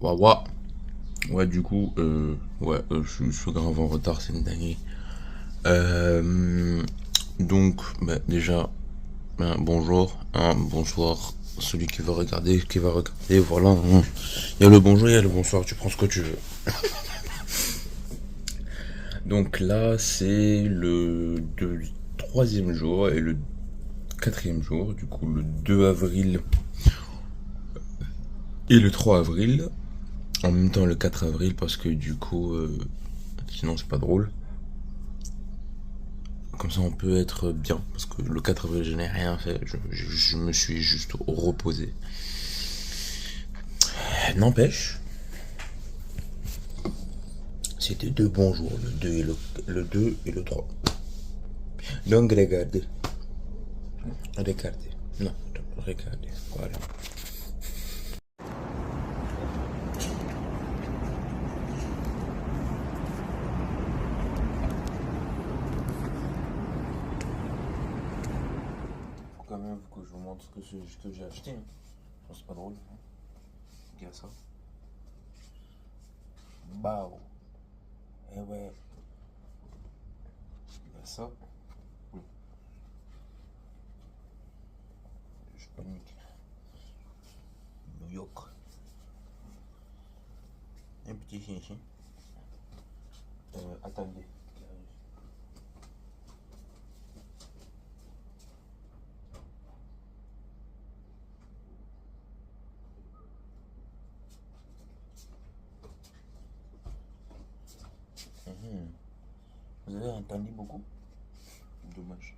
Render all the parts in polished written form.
Waouh. Ouais, du coup, je suis grave en retard, c'est une dinguerie. Euh, donc, déjà, bonjour, bonsoir, celui qui va regarder, voilà. Il y a le bonjour, il y a le bonsoir, tu prends ce que tu veux. Donc là, c'est troisième jour et le quatrième jour, du coup, le 2 avril et le 3 avril. En même temps, le 4 avril, parce que du coup, sinon, c'est pas drôle. Comme ça, on peut être bien. Parce que le 4 avril, je n'ai rien fait. Je me suis juste reposé. N'empêche, c'était deux bons jours, le 2 et le 3. Donc, regardez. Regardez. Non, regardez. Voilà. Faut quand même que je vous montre ce que j'ai acheté. Hein. C'est pas drôle. Hein. Regarde ça. Bao. Eh ouais. Regarde ça. Je panique. New York. Un petit chien. Attendez. Vous avez entendu beaucoup? Dommage.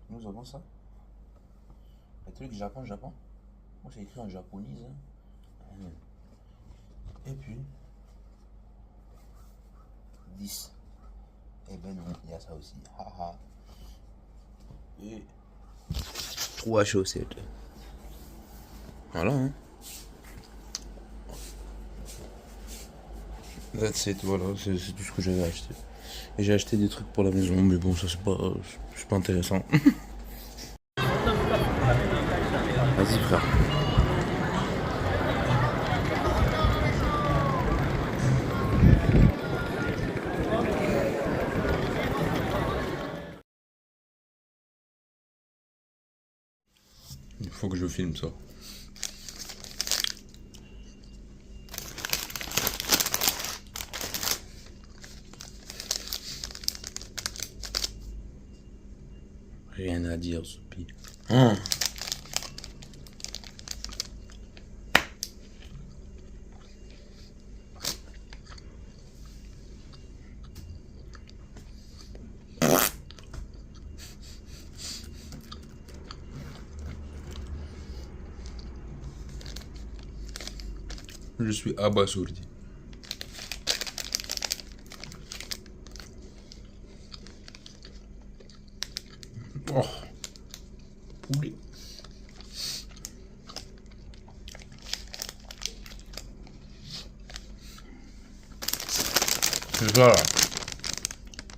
Nous avons ça. Le truc Japon. Moi, c'est écrit en japonais. Hein. Et puis, 10. Eh ben non, il y a ça aussi. Haha. Et 3 chaussettes. Voilà, hein. That's it, voilà, c'est tout ce que j'avais acheté. Et j'ai acheté des trucs pour la maison, mais bon, ça c'est pas intéressant. Vas-y, frère. Il faut que je filme ça. Rien à dire, Soupi. Hein. Je suis abasourdi. Oh, poulet. C'est ça là.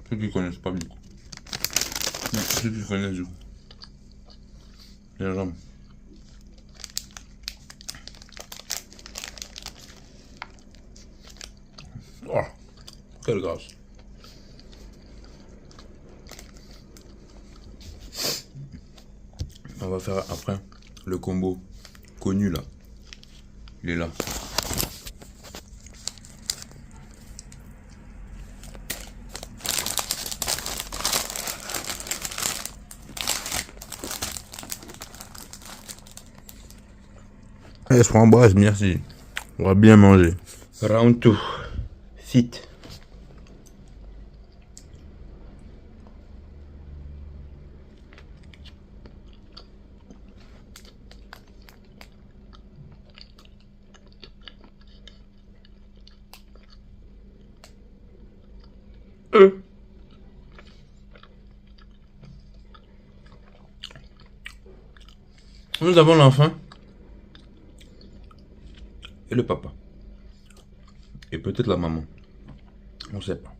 Ceux qui connaissent pas du coup. Non, ceux qui connaissent du coup. Les jambes. Oh, quelle grâce. On va faire après le combo connu là. Il est là. Allez, framboise, merci. On va bien manger. Round 2. Fit. Nous avons l'enfant et le papa. Et peut-être la maman. On sait pas.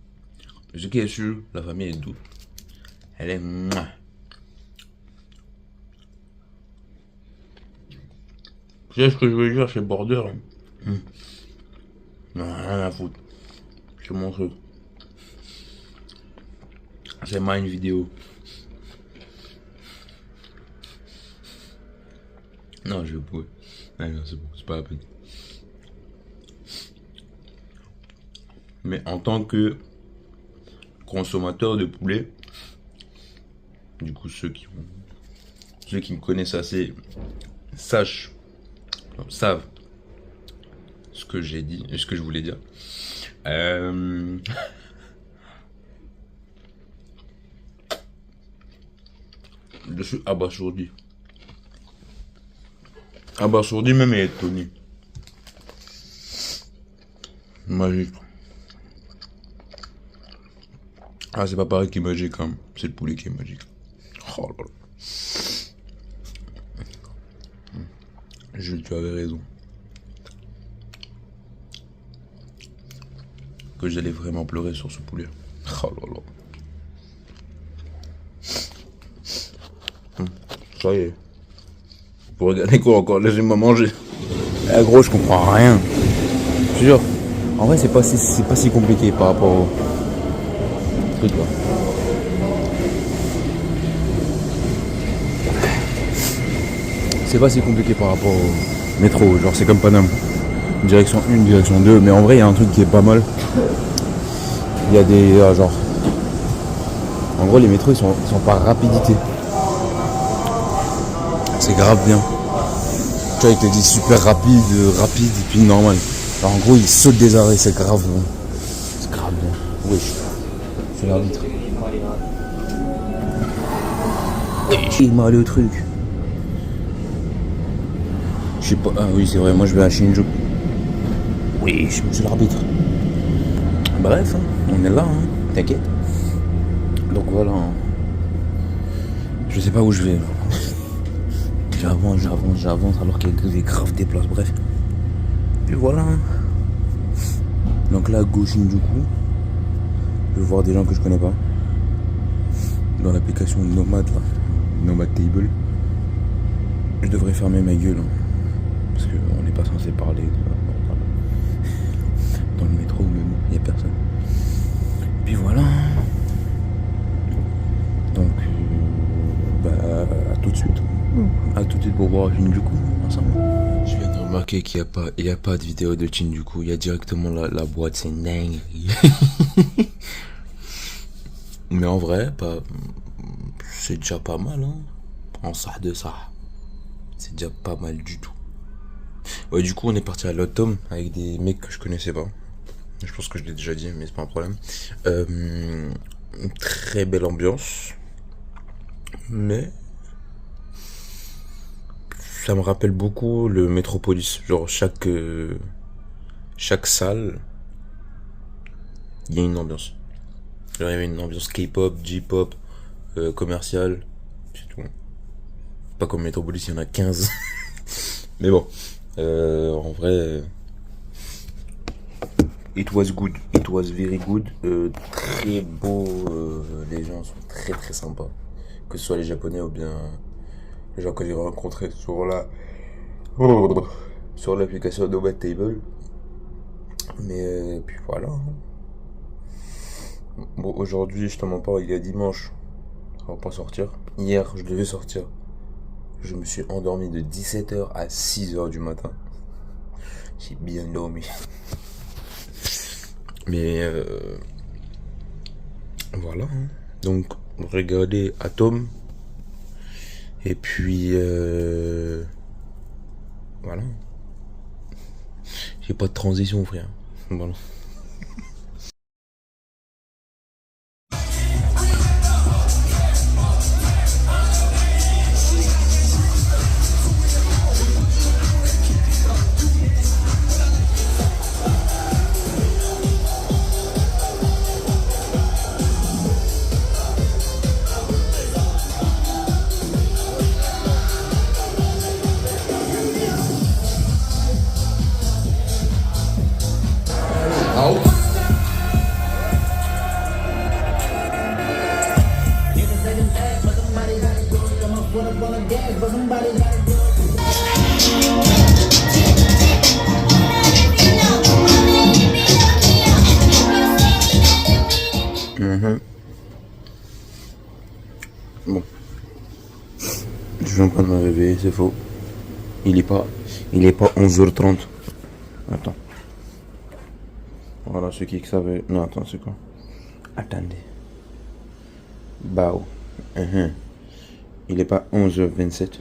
Ce qui est sûr, la famille est douce. Elle est mouah. Tu sais ce que je veux dire, c'est border. Hein. Non, rien à foutre. Je te montre. C'est moi une vidéo. Non, je vais pas. Ah non, c'est bon, c'est pas la peine. Mais en tant que consommateur de poulet, du coup ceux qui me connaissent assez savent ce que j'ai dit et ce que je voulais dire. Je suis abasourdi. Abasourdi même et étonné. Magique. Ah, c'est pas pareil qui est magique, hein. C'est le poulet qui est magique. Oh là là. Jules, tu avais raison. Que j'allais vraiment pleurer sur ce poulet. Oh là là. Ça y est. Pour regarder quoi encore, laissez-moi manger. Eh gros, je comprends rien. Je te jure. En vrai, c'est pas si compliqué par rapport au truc là. C'est pas si compliqué par rapport au métro. Genre, c'est comme Paname. Direction 1, direction 2. Mais en vrai, il y a un truc qui est pas mal. Il y a des. Genre. En gros, les métros, ils sont par rapidité. C'est grave bien. Tu vois, ils te disent super rapide, et puis normal. Alors, en gros, ils sautent des arrêts, c'est grave bon. C'est grave bien. Wesh. C'est l'arbitre. Il m'a allé au truc. Je sais pas. Ah oui, c'est vrai, moi je vais à Shinjuku. Oui, je suis l'arbitre. Bref, hein, on est là, hein. T'inquiète. Donc voilà. Hein. Je sais pas où je vais là. J'avance alors qu'il y a des graves des places, bref. Et voilà. Donc là, à gauche, du coup, je vais voir des gens que je connais pas. Dans l'application Nomad, là. Nomad Table. Je devrais fermer ma gueule. Hein, parce qu'on n'est pas censé parler dans le métro, mais bon, il n'y a personne. Puis voilà. Donc, à tout de suite. A tout de suite pour voir Shinjuku ensemble. Je viens de remarquer qu'il n'y a pas de vidéo de Shinjuku. Il y a directement la boîte, c'est dingue. Mais en vrai, c'est déjà pas mal. Hein. En ça de ça. C'est déjà pas mal du tout. Ouais, du coup, on est parti à l'automne avec des mecs que je connaissais pas. Je pense que je l'ai déjà dit, mais c'est pas un problème. Une très belle ambiance. Mais ça me rappelle beaucoup le Metropolis. Genre chaque salle, il y a une ambiance. Genre il y avait une ambiance K-pop, J-pop, commercial, c'est tout. Pas comme Metropolis, il y en a 15. Mais bon, en vrai, it was good, it was very good. Très beau, les gens sont très très sympas. Que ce soit les Japonais ou bien les gens que j'ai rencontrés sur l'application Nomad Table. Mais puis voilà. Bon, aujourd'hui, je t'en mens pas, il y a dimanche. On va pas sortir. Hier, je devais sortir. Je me suis endormi de 17h à 6h du matin. J'ai bien dormi. Mais voilà. Hein. Donc, regardez Atom. Et puis voilà. J'ai pas de transition, frère. Voilà. suis en train de me réveiller, c'est faux. Il est pas 11h30. Attends. Voilà, ceux qui savaient. Non, attends, c'est quoi? Attendez. Bao. Il est pas 11h27.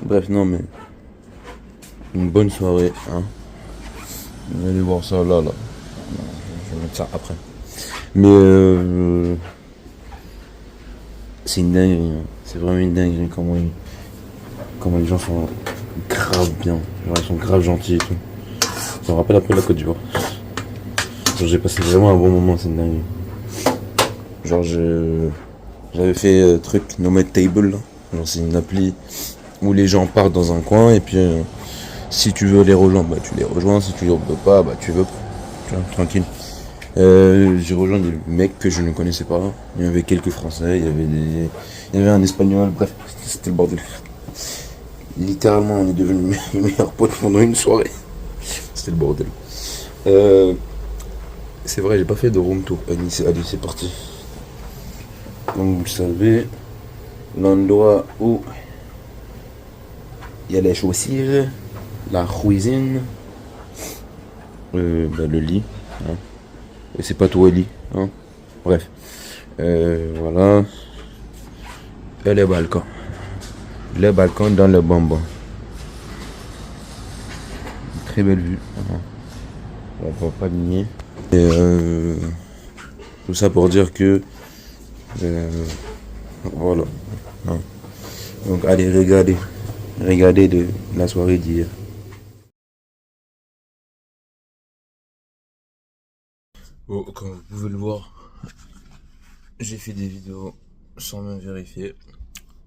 Bref, non, mais. Une bonne soirée, hein. Vous allez voir ça là. Je vais mettre ça après. Mais c'est une dinguerie, hein. C'est vraiment une dinguerie comment les gens sont grave bien. Genre, ils sont grave gentils et tout. Ça me rappelle un peu la Côte d'Ivoire. Genre, j'ai passé vraiment un bon moment, c'est une dinguerie. Genre, j'avais fait truc Nomad Table, là. Genre, c'est une appli où les gens partent dans un coin et puis si tu veux les rejoindre, bah tu les rejoins. Si tu veux pas, bah tu veux pas. Tu vois, tranquille. J'ai rejoint des mecs que je ne connaissais pas. Il y avait quelques Français, il y avait un Espagnol, bref, c'était le bordel. Littéralement, on est devenus les meilleurs potes pendant une soirée. C'était le bordel. C'est vrai, j'ai pas fait de room tour. Allez, c'est parti. Comme vous le savez, l'endroit où il y a les chaussures, la cuisine, le lit. Hein. Et c'est pas tout un lit. Hein. Bref. Voilà. Et le balcon. Le balcon dans le bonbon. Très belle vue. On va pas nier. Et tout ça pour dire que voilà. Hein. Donc allez regardez de la soirée d'hier. Bon, comme vous pouvez le voir, j'ai fait des vidéos sans même vérifier.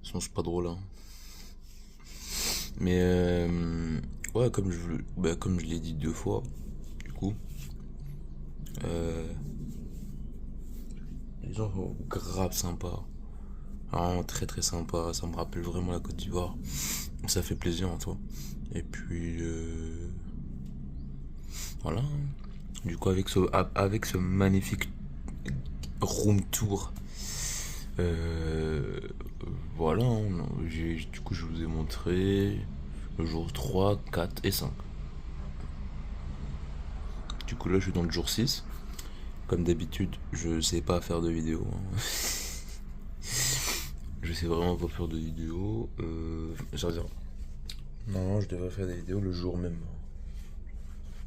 Sinon c'est pas drôle, hein. Mais ouais, comme je l'ai dit 2 fois, du coup, les gens sont grave sympas. Vraiment très très sympa, ça me rappelle vraiment la Côte d'Ivoire. Ça fait plaisir en toi. Et puis voilà. Du coup avec ce magnifique room tour, voilà, du coup je vous ai montré le jour 3, 4 et 5. Du coup là je suis dans le jour 6. Comme d'habitude, je sais pas faire de vidéo, hein. Je sais vraiment pas faire de vidéo. Ça veut dire, non, je devrais faire des vidéos le jour même.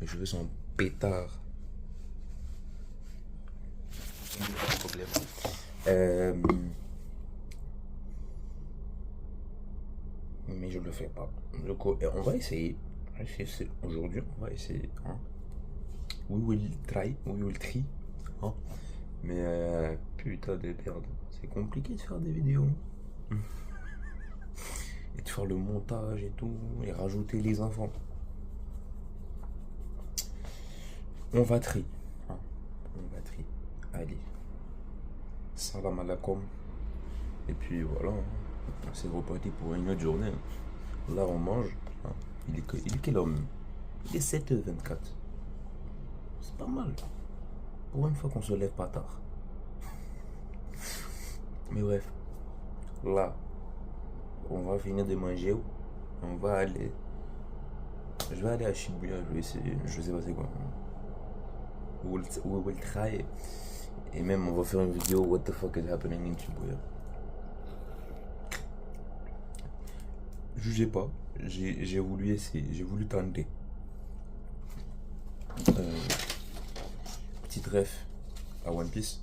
Mais je veux son pétard. Pas de problème. Mais je le fais pas. Donc, on va essayer. Aujourd'hui, on va essayer. Hein. We will try. Hein. Mais putain de merde. C'est compliqué de faire des vidéos. Et de faire le montage et tout. Et rajouter les enfants. On va trier. Hein. On va trier. Allez. Salam alaikum. Et puis voilà. Hein. C'est reparti pour une autre journée. Hein. Là on mange. Hein. Il est quelle heure même? Il est 7h24. C'est pas mal. Pour une fois qu'on se lève pas tard. Mais bref. Là. On va finir de manger. On va aller. Je vais aller à Shibuya. Je vais essayer. Je sais pas c'est quoi. We will try. Et même on va faire une vidéo. What the fuck is happening in Shibuya. Jugez pas. J'ai voulu essayer. J'ai voulu tenter. Petite ref à One Piece.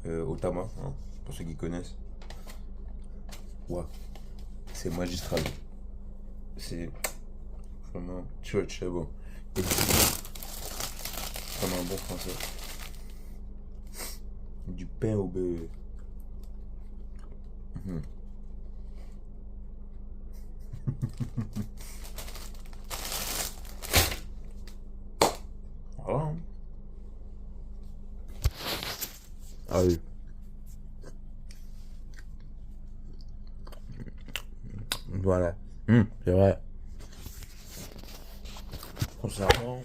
Otama. Hein, pour ceux qui connaissent. Ouais. C'est magistral. C'est vraiment church, c'est bon. Et comme un bon français. Du pain au beurre. Voilà. Ah oui. Voilà. C'est vrai. Concernant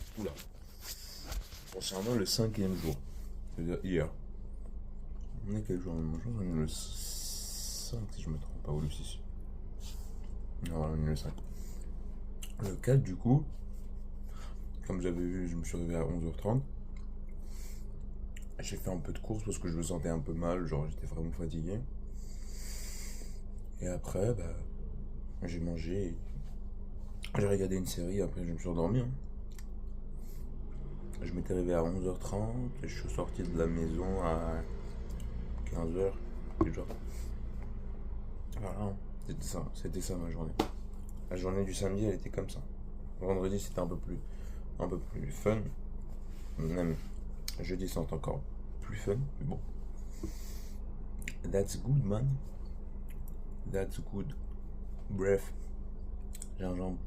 le 5e jour, c'est-à-dire hier. On est quel jour? On est le 5, si je me trompe pas, ou le 6. Non, voilà, on est le 5. Le 4, du coup, comme j'avais vu, je me suis réveillé à 11h30. J'ai fait un peu de course parce que je me sentais un peu mal, genre j'étais vraiment fatigué. Et après, bah, j'ai mangé, j'ai regardé une série, après je me suis endormi. Hein. Je m'étais réveillé à 11h30, et je suis sorti de la maison à 15h, genre. Voilà, c'était ça ma journée. La journée du samedi, elle était comme ça. Vendredi, c'était un peu plus fun. Même jeudi, c'est encore plus fun, mais bon. That's good, man. That's good. Bref, gingembre.